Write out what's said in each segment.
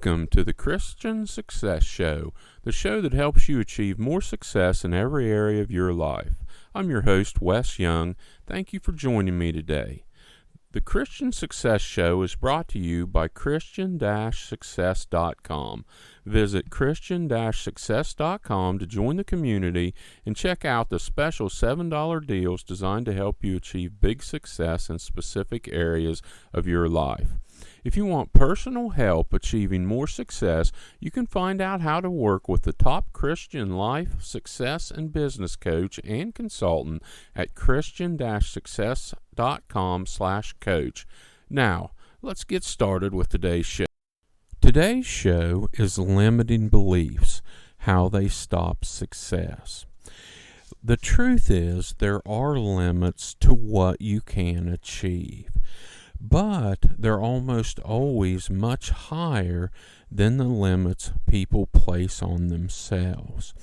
Welcome to the Christian Success Show, the show that helps you achieve more success in every area of your life. I'm your host, Wes Young. Thank you for joining me today. The Christian Success Show is brought to you by Christian-Success.com. Visit Christian-Success.com to join the community and check out the special $7 deals designed to help you achieve big success in specific areas of your life. If you want personal help achieving more success, you can find out how to work with the top Christian life, success, and business coach and consultant at Christian-Success.com/coach. Now, let's get started with today's show. Today's show is limiting beliefs, how they stop success. The truth is, there are limits to what you can achieve, but they're almost always much higher than the limits people place on themselves.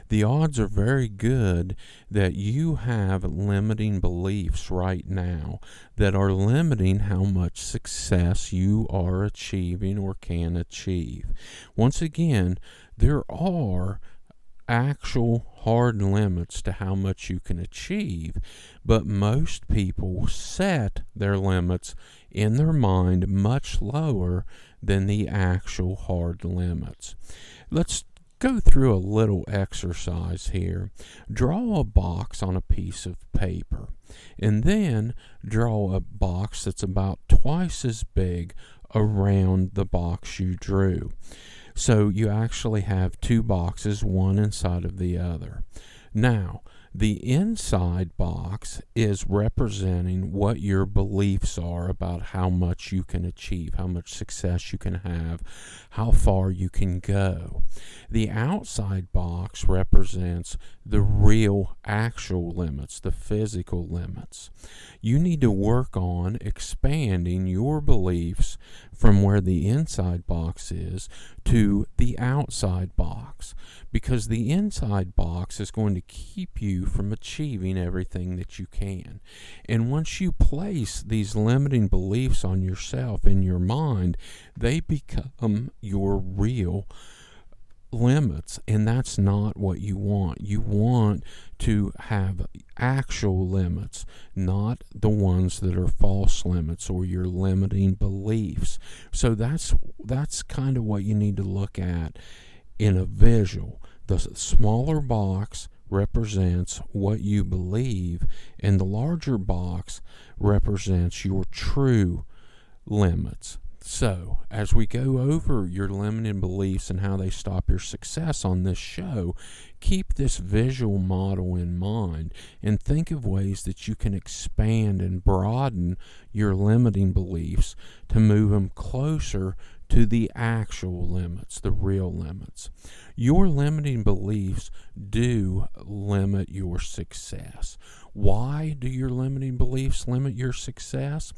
The odds are very good that you have limiting beliefs right now that are limiting how much success you are achieving or can achieve. Once again, there are actual hard limits to how much you can achieve, but most people set their limits in their mind much lower than the actual hard limits. Let's go through a little exercise here. Draw a box on a piece of paper, and then draw a box that's about twice as big around the box you drew. So you actually have two boxes, one inside of the other. Now, the inside box is representing what your beliefs are about how much you can achieve, how much success you can have, how far you can go. The outside box represents the real, actual limits, the physical limits. You need to work on expanding your beliefs from where the inside box is to the outside box, because the inside box is going to keep you from achieving everything that you can. And once you place these limiting beliefs on yourself in your mind, they become your real limits, and that's not what you want. You want to have actual limits, not the ones that are false limits or your limiting beliefs. So that's kind of what you need to look at in a visual. The smaller box represents what you believe, and the larger box represents your true limits. So, as we go over your limiting beliefs and how they stop your success on this show, keep this visual model in mind and think of ways that you can expand and broaden your limiting beliefs to move them closer to the actual limits, the real limits. Your limiting beliefs do limit your success. Why do your limiting beliefs limit your success?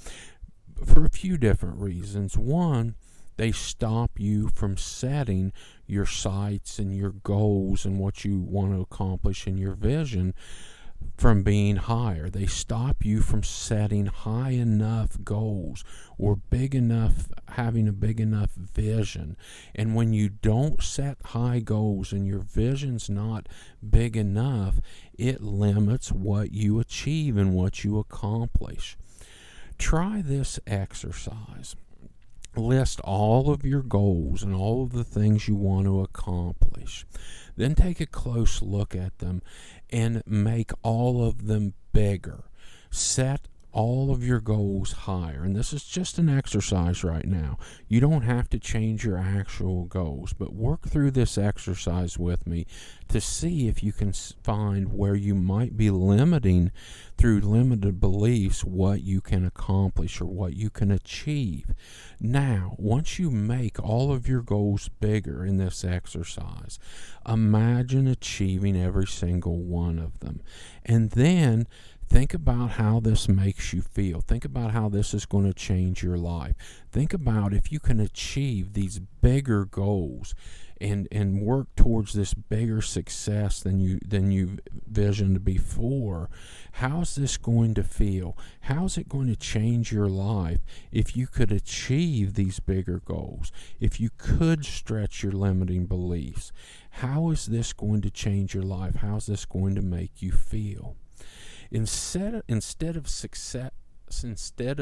For a few different reasons. One, they stop you from setting your sights and your goals and what you want to accomplish in your vision from being higher. They stop you from setting high enough goals or big enough, having a big enough vision. And when you don't set high goals and your vision's not big enough, it limits what you achieve and what you accomplish. Try this exercise. List all of your goals and all of the things you want to accomplish. Then take a close look at them and make all of them bigger. Set all of your goals higher. And this is just an exercise right now. You don't have to change your actual goals, but work through this exercise with me to see if you can find where you might be limiting through limited beliefs what you can accomplish or what you can achieve. Now, once you make all of your goals bigger in this exercise, imagine achieving every single one of them. And then think about how this makes you feel. Think about how this is going to change your life. Think about if you can achieve these bigger goals and work towards this bigger success than you visioned before, how's this going to feel? How's it going to change your life if you could achieve these bigger goals? If you could stretch your limiting beliefs, how is this going to change your life? How's this going to make you feel? Instead of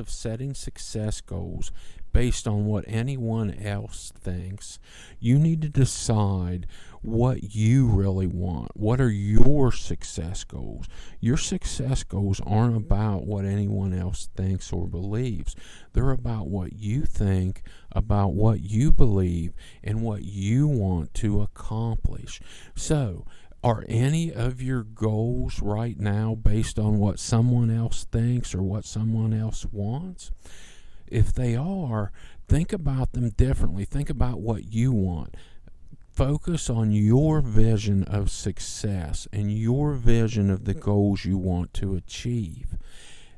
setting success goals based on what anyone else thinks, you need to decide what you really want. What are your success goals? Your success goals aren't about what anyone else thinks or believes. They're about what you think, about what you believe, and what you want to accomplish. So, are any of your goals right now based on what someone else thinks or what someone else wants? If they are, think about them differently. Think about what you want. Focus on your vision of success and your vision of the goals you want to achieve.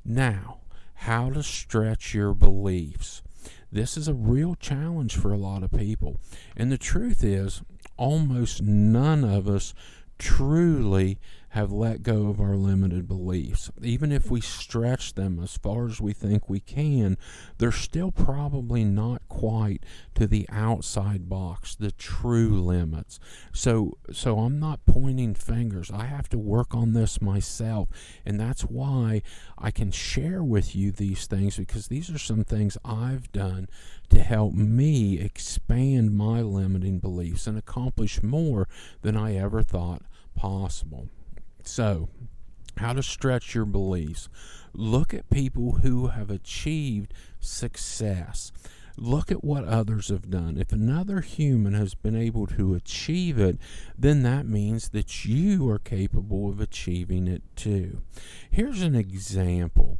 Now, how to stretch your beliefs. This is a real challenge for a lot of people. And the truth is, almost none of us truly have let go of our limited beliefs. Even if we stretch them as far as we think we can, they're still probably not quite to the outside box, the true limits. So I'm not pointing fingers. I have to work on this myself, and that's why I can share with you these things, because these are some things I've done to help me expand my limiting beliefs and accomplish more than I ever thought possible. So, how to stretch your beliefs. Look at people who have achieved success. Look at what others have done. If another human has been able to achieve it, then that means that you are capable of achieving it too. Here's an example,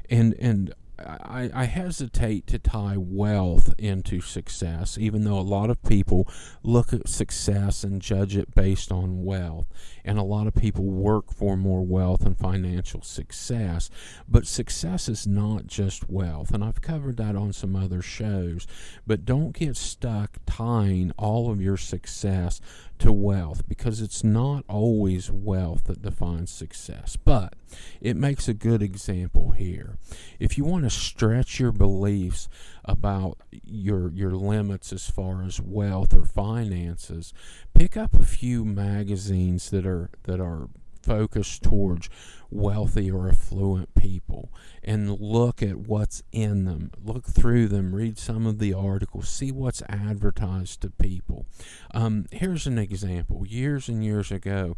and I hesitate to tie wealth into success, even though a lot of people look at success and judge it based on wealth. And a lot of people work for more wealth and financial success. But success is not just wealth. And I've covered that on some other shows. But don't get stuck tying all of your success to wealth, because it's not always wealth that defines success. But it makes a good example here. If you want to stretch your beliefs about your limits as far as wealth or finances, pick up a few magazines that are focused towards wealthy or affluent people and look at what's in them. Look through them, read some of the articles, see what's advertised to people. Here's an example. Years and years ago,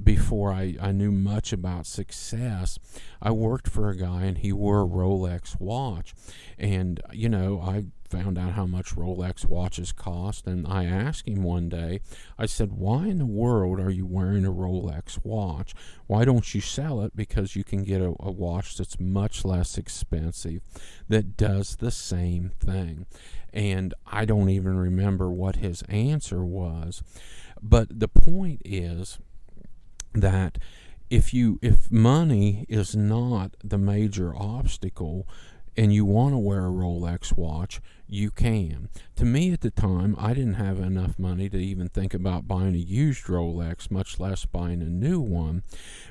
before I knew much about success, I worked for a guy and he wore a Rolex watch. And, I found out how much Rolex watches cost, and I asked him one day, I said, why in the world are you wearing a Rolex watch? Why don't you sell it? Because you can get a watch that's much less expensive that does the same thing. And I don't even remember what his answer was. But the point is that if money is not the major obstacle and you want to wear a Rolex watch, you can. To me at the time, I didn't have enough money to even think about buying a used Rolex, much less buying a new one.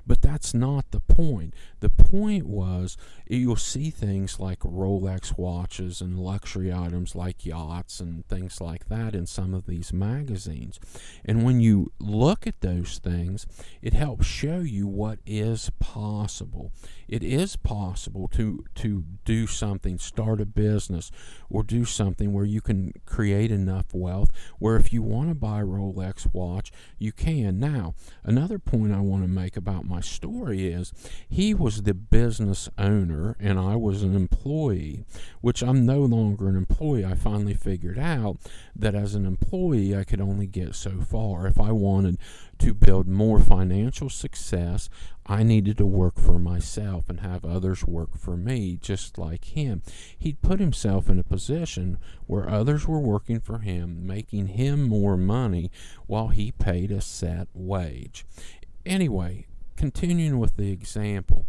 But that's not the point. The point was, you'll see things like Rolex watches and luxury items like yachts and things like that in some of these magazines. And when you look at those things, it helps show you what is possible. It is possible to do something, start a business, or do something where you can create enough wealth where if you want to buy a Rolex watch, you can. Now, another point I want to make about my story is he was the business owner and I was an employee, which I'm no longer an employee. I finally figured out that as an employee, I could only get so far. If I wanted to build more financial success, I needed to work for myself and have others work for me, just like him. He'd put himself in a position where others were working for him, making him more money while he paid a set wage. Anyway, continuing with the example,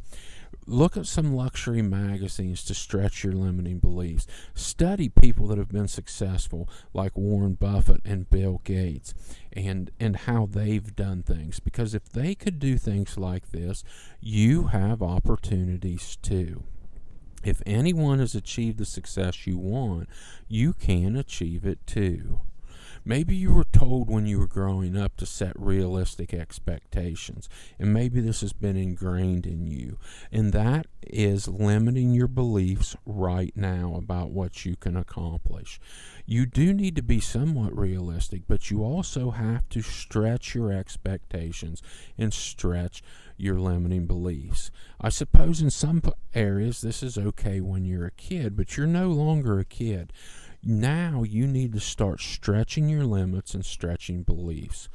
Look at some luxury magazines to stretch your limiting beliefs. Study people that have been successful, like Warren Buffett and Bill Gates, and how they've done things. Because if they could do things like this, you have opportunities too. If anyone has achieved the success you want, you can achieve it too. Maybe you were told when you were growing up to set realistic expectations, and maybe this has been ingrained in you, and that is limiting your beliefs right now about what you can accomplish. You do need to be somewhat realistic, but you also have to stretch your expectations and stretch your limiting beliefs. I suppose in some areas this is okay when you're a kid, but you're no longer a kid. Now you need to start stretching your limits and stretching beliefs.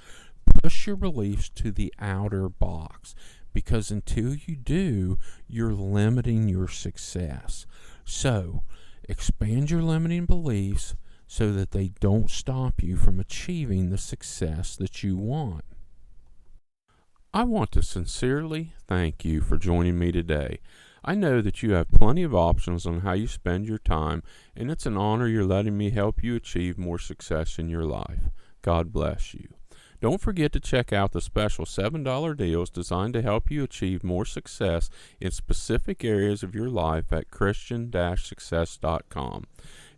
Push your beliefs to the outer box, because until you do, you're limiting your success. So, expand your limiting beliefs so that they don't stop you from achieving the success that you want. I want to sincerely thank you for joining me today. I know that you have plenty of options on how you spend your time, and it's an honor you're letting me help you achieve more success in your life. God bless you. Don't forget to check out the special $7 deals designed to help you achieve more success in specific areas of your life at Christian-success.com.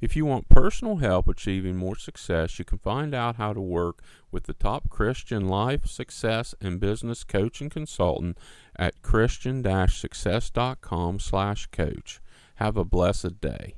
If you want personal help achieving more success, you can find out how to work with the top Christian life, success, and business coach and consultant at Christian-success.com/coach. Have a blessed day.